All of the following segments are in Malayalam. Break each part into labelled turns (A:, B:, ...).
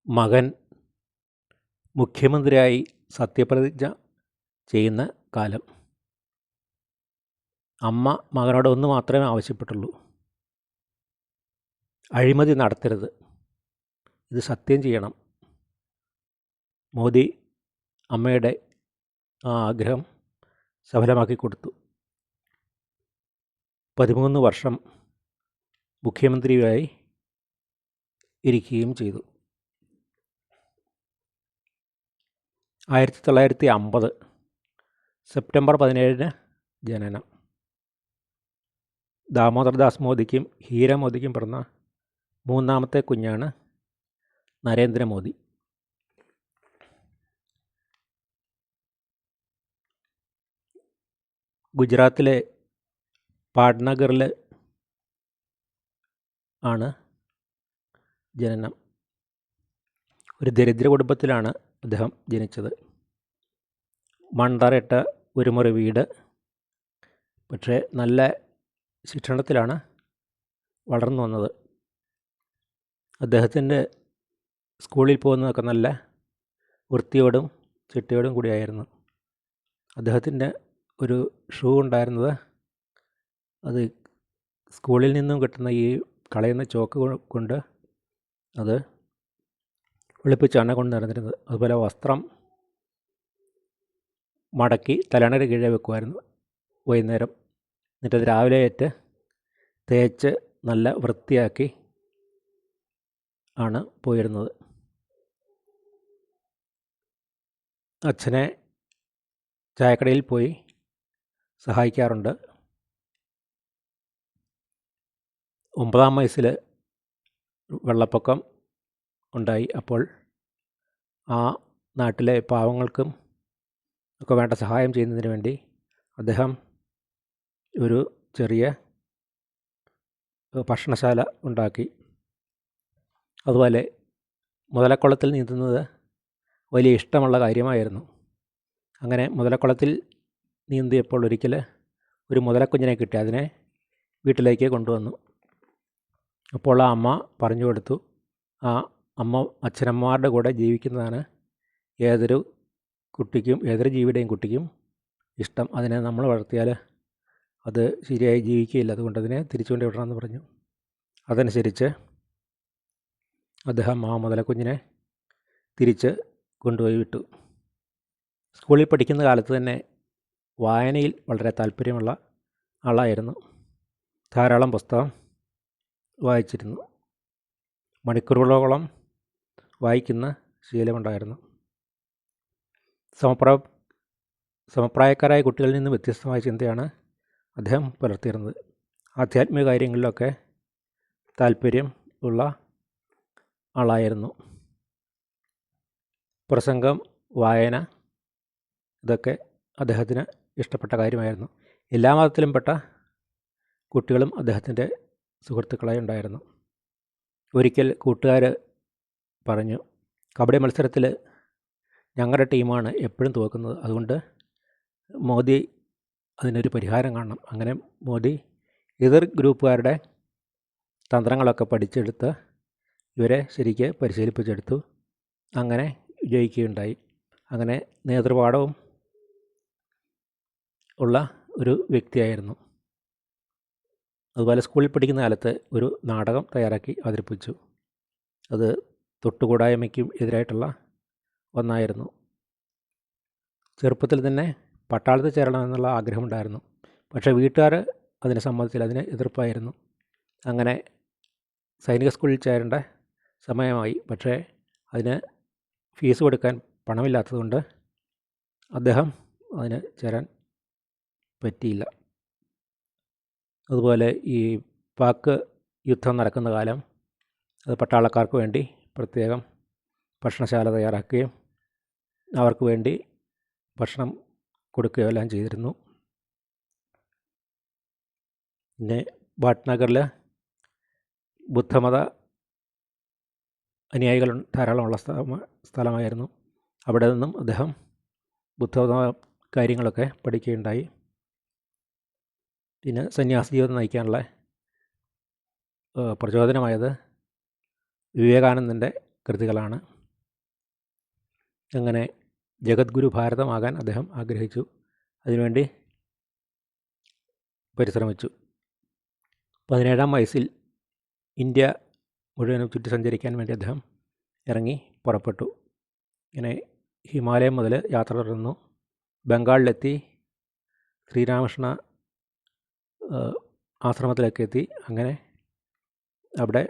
A: മകൻ മുഖ്യമന്ത്രിയായി സത്യപ്രതിജ്ഞ ചെയ്യുന്ന കാലം. അമ്മ മകനോട് ഒന്ന് മാത്രമേ ആവശ്യപ്പെട്ടുള്ളൂ: അഴിമതി നടത്തരുത്, ഇത് സത്യം ചെയ്യണം. മോദി അമ്മയുടെ ആ ആഗ്രഹം സഫലമാക്കി കൊടുത്തു. 13 വർഷം മുഖ്യമന്ത്രിയായി ഇരിക്കുകയും ചെയ്തു. 1950 സെപ്റ്റംബർ 17 ജനനം. ദാമോദർദാസ് മോദിക്കും ഹീര മോദിക്കും പിറന്ന മൂന്നാമത്തെ കുഞ്ഞാണ് നരേന്ദ്രമോദി. ഗുജറാത്തിലെ പാട്നഗറിൽ ആണ് ജനനം. ഒരു ദരിദ്ര കുടുംബത്തിലാണ് അദ്ദേഹം ജനിച്ചത്. മൺതറയിട്ട ഒരു മുറി വീട്, പക്ഷേ നല്ല ശിക്ഷണത്തിലാണ് വളർന്നു വന്നത്. അദ്ദേഹത്തിൻ്റെ സ്കൂളിൽ പോകുന്നതൊക്കെ നല്ല വൃത്തിയോടും ചിട്ടയോടും കൂടിയായിരുന്നു. അദ്ദേഹത്തിൻ്റെ ഒരു ഷൂ ഉണ്ടായിരുന്നത്, അത് സ്കൂളിൽ നിന്നും കിട്ടുന്ന ഈ കളയുന്ന ചോക്ക് കൊണ്ട് അത് വെളുപ്പിച്ചാണ് കൊണ്ട് നടന്നിരുന്നത്. അതുപോലെ വസ്ത്രം മടക്കി തലണയുടെ കീഴെ വെക്കുമായിരുന്നു വൈകുന്നേരം. എന്നിട്ടത് രാവിലെ തേച്ച് നല്ല വൃത്തിയാക്കി ആണ് പോയിരുന്നത്. അച്ഛനെ ചായക്കടയിൽ പോയി സഹായിക്കാറുണ്ട്. 9-ാം വയസ്സിൽ വെള്ളപ്പൊക്കം ഉണ്ടായി. അപ്പോൾ ആ നാട്ടിലെ പാവങ്ങൾക്കും ഒക്കെ വേണ്ട സഹായം ചെയ്യുന്നതിന് വേണ്ടി അദ്ദേഹം ഒരു ചെറിയ ഭക്ഷണശാല ഉണ്ടാക്കി. അതുപോലെ മുതലക്കുളത്തിൽ നീന്തുന്നത് വലിയ ഇഷ്ടമുള്ള കാര്യമായിരുന്നു. അങ്ങനെ മുതലക്കുളത്തിൽ നീന്തിയപ്പോൾ ഒരിക്കൽ ഒരു മുതലക്കുഞ്ഞിനെ കിട്ടി. അതിനെ വീട്ടിലേക്ക് കൊണ്ടുവന്നു. അപ്പോൾ ആ അമ്മ പറഞ്ഞു കൊടുത്തു, ആ അച്ഛനമ്മമാരുടെ കൂടെ ജീവിക്കുന്നതാണ് ഏതൊരു കുട്ടിക്കും, ഏതൊരു ജീവിയുടെയും കുട്ടിക്കും ഇഷ്ടം. അതിനെ നമ്മൾ വളർത്തിയാൽ അത് ശരിയായി ജീവിക്കുകയില്ല, അതുകൊണ്ട് അതിനെ തിരിച്ചു കൊണ്ട് വിടണമെന്ന് പറഞ്ഞു. അതനുസരിച്ച് അദ്ദേഹം ആ മുതലക്കുഞ്ഞിനെ തിരിച്ച് കൊണ്ടുപോയി വിട്ടു. സ്കൂളിൽ പഠിക്കുന്ന കാലത്ത് തന്നെ വായനയിൽ വളരെ താല്പര്യമുള്ള ആളായിരുന്നു. ധാരാളം പുസ്തകം വായിച്ചിരുന്നു. മണിക്കൂറുകളോളം വായിക്കുന്ന ശീലമുണ്ടായിരുന്നു. സമപ്രായക്കാരായ കുട്ടികളിൽ നിന്ന് വ്യത്യസ്തമായ ചിന്തയാണ് അദ്ദേഹം പുലർത്തിയിരുന്നത്. ആധ്യാത്മിക കാര്യങ്ങളിലൊക്കെ താല്പര്യം ഉള്ള ആളായിരുന്നു. പ്രസംഗം, വായന, ഇതൊക്കെ അദ്ദേഹത്തിന് ഇഷ്ടപ്പെട്ട കാര്യമായിരുന്നു. എല്ലാ മതത്തിലും പെട്ട കുട്ടികളും അദ്ദേഹത്തിൻ്റെ സുഹൃത്തുക്കളായി ഉണ്ടായിരുന്നു. ഒരിക്കൽ കൂട്ടുകാർ പറഞ്ഞു, കബഡി മത്സരത്തിൽ ഞങ്ങളുടെ ടീമാണ് എപ്പോഴും തോക്കുന്നത്, അതുകൊണ്ട് മോദി അതിനൊരു പരിഹാരം കാണണം. അങ്ങനെ മോദി എതിർ ഗ്രൂപ്പുകാരുടെ തന്ത്രങ്ങളൊക്കെ പഠിച്ചെടുത്ത് ഇവരെ ശരിക്ക് പരിശീലിപ്പിച്ചെടുത്തു. അങ്ങനെ വിജയിക്കുകയുണ്ടായി. അങ്ങനെ നേതൃപാഠവും ഉള്ള ഒരു വ്യക്തിയായിരുന്നു. അതുപോലെ സ്കൂളിൽ പഠിക്കുന്ന കാലത്ത് ഒരു നാടകം തയ്യാറാക്കി അവതരിപ്പിച്ചു. അത് തൊട്ടുകൂടായ്മയ്ക്കും എതിരായിട്ടുള്ള ഒന്നായിരുന്നു. ചെറുപ്പത്തിൽ തന്നെ പട്ടാളത്തിൽ ചേരണമെന്നുള്ള ആഗ്രഹമുണ്ടായിരുന്നു. പക്ഷേ വീട്ടുകാർ അതിനെ സമ്മതിച്ചില്ല, അതിന് എതിർപ്പായിരുന്നു. അങ്ങനെ സൈനിക സ്കൂളിൽ ചേരേണ്ട സമയമായി. പക്ഷേ അതിന് ഫീസ് കൊടുക്കാൻ പണമില്ലാത്തതുകൊണ്ട് അദ്ദേഹം അതിന് ചേരാൻ പറ്റിയില്ല. അതുപോലെ ഈ പാക് യുദ്ധം നടക്കുന്ന കാലം, അത് പട്ടാളക്കാർക്ക് വേണ്ടി പ്രത്യേകം ഭക്ഷണശാല തയ്യാറാക്കുകയും അവർക്ക് വേണ്ടി ഭക്ഷണം കൊടുക്കുകയോ എല്ലാം ചെയ്തിരുന്നു. പിന്നെ പാട്നഗറിൽ ബുദ്ധമത അനുയായികൾ ധാരാളമുള്ള സ്ഥലമായിരുന്നു. അവിടെ നിന്നും അദ്ദേഹം ബുദ്ധമത കാര്യങ്ങളൊക്കെ പഠിക്കുകയുണ്ടായി. പിന്നെ സന്യാസ ജീവിതം നയിക്കാനുള്ള പ്രചോദനമായത് വിവേകാനന്ദൻ്റെ കൃതികളാണ്. അങ്ങനെ ജഗദ്ഗുരു ഭാരതമാകാൻ അദ്ദേഹം ആഗ്രഹിച്ചു. അതിനുവേണ്ടി പരിശ്രമിച്ചു. 17-ാം വയസ്സിൽ ഇന്ത്യ മുഴുവനും ചുറ്റി സഞ്ചരിക്കാൻ വേണ്ടി അദ്ദേഹം ഇറങ്ങി പുറപ്പെട്ടു. ഇങ്ങനെ ഹിമാലയം മുതൽ യാത്ര തുടർന്നു. ബംഗാളിലെത്തി. ശ്രീരാമകൃഷ്ണ ആശ്രമത്തിലേക്ക് എത്തി. അങ്ങനെ അവിടെ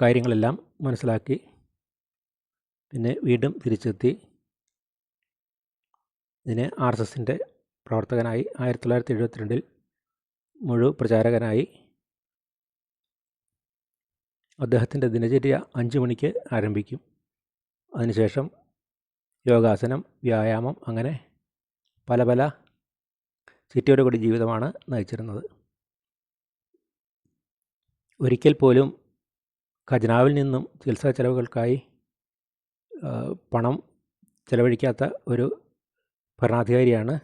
A: കാര്യങ്ങളെല്ലാം മനസ്സിലാക്കി. പിന്നെ വീണ്ടും തിരിച്ചെത്തി. ഇതിന് RSSൻ്റെ പ്രവർത്തകനായി 1972 മുഴുവൻ പ്രചാരകനായി. അദ്ദേഹത്തിൻ്റെ ദിനചര്യ 5 മണിക്ക് ആരംഭിക്കും. അതിനുശേഷം യോഗാസനം, വ്യായാമം, അങ്ങനെ പല പല ചിട്ടയോടുകൂടി ജീവിതമാണ് നയിച്ചിരുന്നത്. ഒരിക്കൽ പോലും ഖജനാവിൽ നിന്നും ചികിത്സാ ചെലവുകൾക്കായി പണം ചെലവഴിക്കാത്ത ഒരു ഭരണാധികാരിയാണ്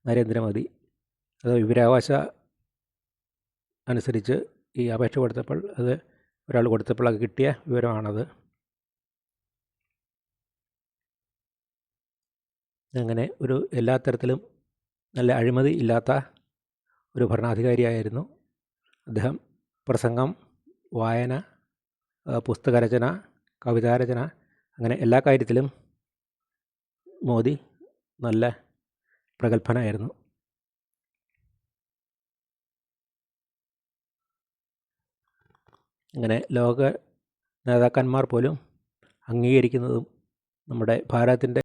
A: നരേന്ദ്രമോദി. അത് വിവരാവകാശ അനുസരിച്ച് ഈ അപേക്ഷ കൊടുത്തപ്പോൾ അത് ഒരാൾ കൊടുത്തപ്പോൾ അത് കിട്ടിയ വിവരമാണത്. അങ്ങനെ ഒരു എല്ലാ തരത്തിലും നല്ല അഴിമതി ഇല്ലാത്ത ഒരു ഭരണാധികാരിയായിരുന്നു അദ്ദേഹം. പ്രസംഗം, വായന, പുസ്തകരചന, കവിതാരചന, അങ്ങനെ എല്ലാ കാര്യത്തിലും മോദി നല്ല പ്രഗത്ഭനായിരുന്നു. അങ്ങനെ ലോക നേതാക്കന്മാർ പോലും അംഗീകരിക്കുന്നതും നമ്മുടെ ഭാരതത്തിൻ്റെ